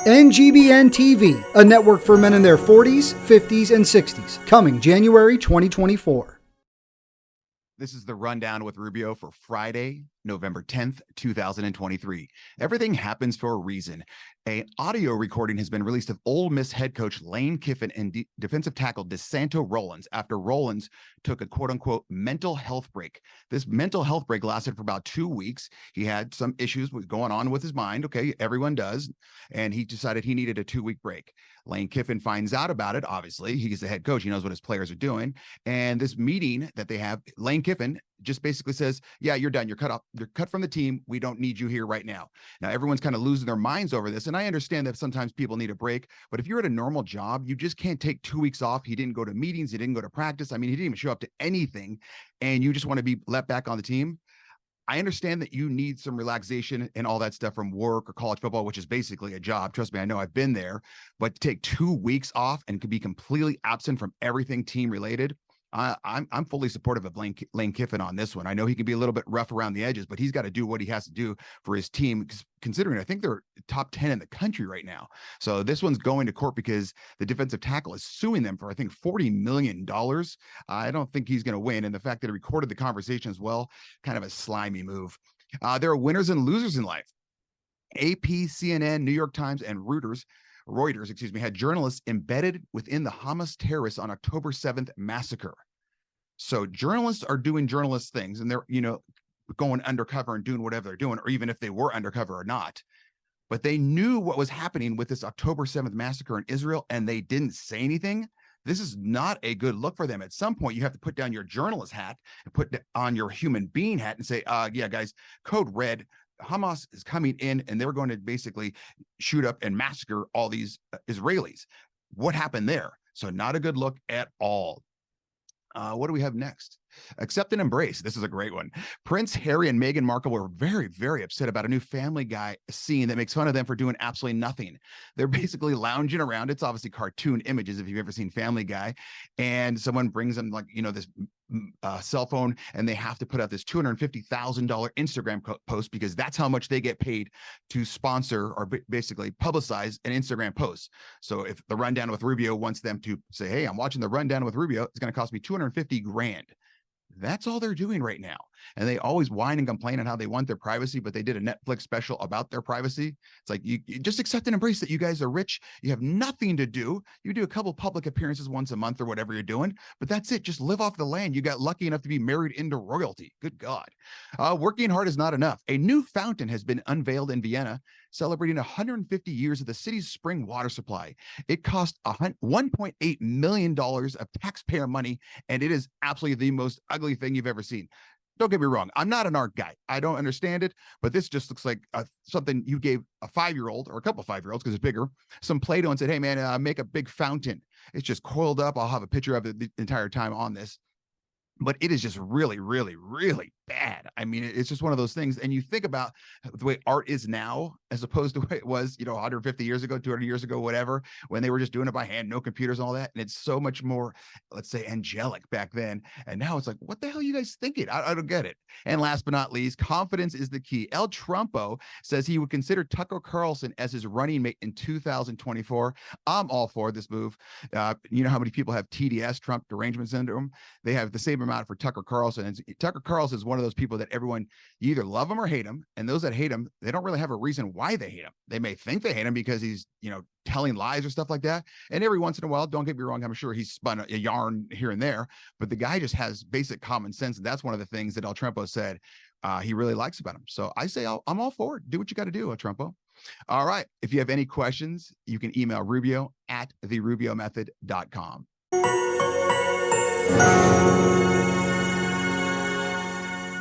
NGBN TV, a network for men in their 40s, 50s, and 60s, coming January 2024. This is the rundown with Rubio for Friday, November 10th, 2023. Everything happens for a reason. An audio recording has been released of Ole Miss head coach Lane Kiffin and defensive tackle DeSanto Rollins after Rollins took a quote-unquote mental health break. This mental health break lasted for about 2 weeks. He had some issues going on with his mind. Okay, everyone does. And he decided he needed a 2-week break. Lane Kiffin finds out about it. Obviously, he's the head coach. He knows what his players are doing. And this meeting that they have, Lane Kiffin just basically says, yeah, you're done. You're cut off. You're cut from the team. We don't need you here right now. Now, everyone's kind of losing their minds over this. And I understand that sometimes people need a break. But if you're at a normal job, you just can't take 2 weeks off. He didn't go to meetings. He didn't go to practice. I mean, he didn't even show up to anything. And you just want to be let back on the team. I understand that you need some relaxation and all that stuff from work or college football, which is basically a job. Trust me, I know I've been there. But to take 2 weeks off and could be completely absent from everything team related, I'm fully supportive of Lane Kiffin on this one. I know he can be a little bit rough around the edges, but he's got to do what he has to do for his team, considering I think they're top 10 in the country right now. So this one's going to court because the defensive tackle is suing them for, I think, $40 million. I don't think he's going to win. And the fact that he recorded the conversation as well, kind of a slimy move. There are winners and losers in life. AP, CNN, New York Times, and Reuters, had journalists embedded within the Hamas terrorists on October 7th massacre. So journalists are doing journalist things, and they're, going undercover and doing whatever they're doing, or even if they were undercover or not. But they knew what was happening with this October 7th massacre in Israel, and they didn't say anything. This is not a good look for them. At some point, you have to put down your journalist hat and put on your human being hat and say, yeah, guys, code red. Hamas is coming in and they're going to basically shoot up and massacre all these Israelis. What happened there? So not a good look at all. What do we have next? Accept and embrace. This is a great one. Prince Harry and Meghan Markle were very, very upset about a new Family Guy scene that makes fun of them for doing absolutely nothing. They're basically lounging around. It's obviously cartoon images if you've ever seen Family Guy. And someone brings them this cell phone, and they have to put out this $250,000 Instagram post because that's how much they get paid to sponsor or basically publicize an Instagram post. So if the Rundown with Rubio wants them to say, hey, I'm watching the Rundown with Rubio, it's going to cost me $250,000. That's all they're doing right now. And they always whine and complain on how they want their privacy, but they did a Netflix special about their privacy. It's like, you just accept and embrace that you guys are rich. You have nothing to do. You do a couple public appearances once a month or whatever you're doing, but that's it. Just live off the land. You got lucky enough to be married into royalty. Good God. Working hard is not enough. A new fountain has been unveiled in Vienna, celebrating 150 years of the city's spring water supply. It cost $1.8 million of taxpayer money, and it is absolutely the most ugly thing you've ever seen. Don't get me wrong. I'm not an art guy. I don't understand it, but this just looks like something you gave a 5-year-old or a couple of 5-year-olds, because it's bigger, some Play-Doh and said, hey, man, make a big fountain. It's just coiled up. I'll have a picture of it the entire time on this. But it is just really, really, really bad. I mean, it's just one of those things. And you think about the way art is now, as opposed to the way it was, 150 years ago, 200 years ago, whatever, when they were just doing it by hand, no computers and all that. And it's so much more, let's say, angelic back then. And now it's like, what the hell are you guys thinking? I don't get it. And last but not least, confidence is the key. El Trumpo says he would consider Tucker Carlson as his running mate in 2024. I'm all for this move. You know how many people have TDS, Trump derangement syndrome? They have the same amount for Tucker Carlson. And Tucker Carlson is one of those people that everyone, you either love him or hate him. And those that hate him, they don't really have a reason why they hate him. They may think they hate him because he's, telling lies or stuff like that. And every once in a while, don't get me wrong, I'm sure he's spun a yarn here and there, but the guy just has basic common sense. And that's one of the things that El Trumpo said he really likes about him. So I say, I'm all for it. Do what you got to do, El Trumpo. All right. If you have any questions, you can email Rubio at therubiomethod.com.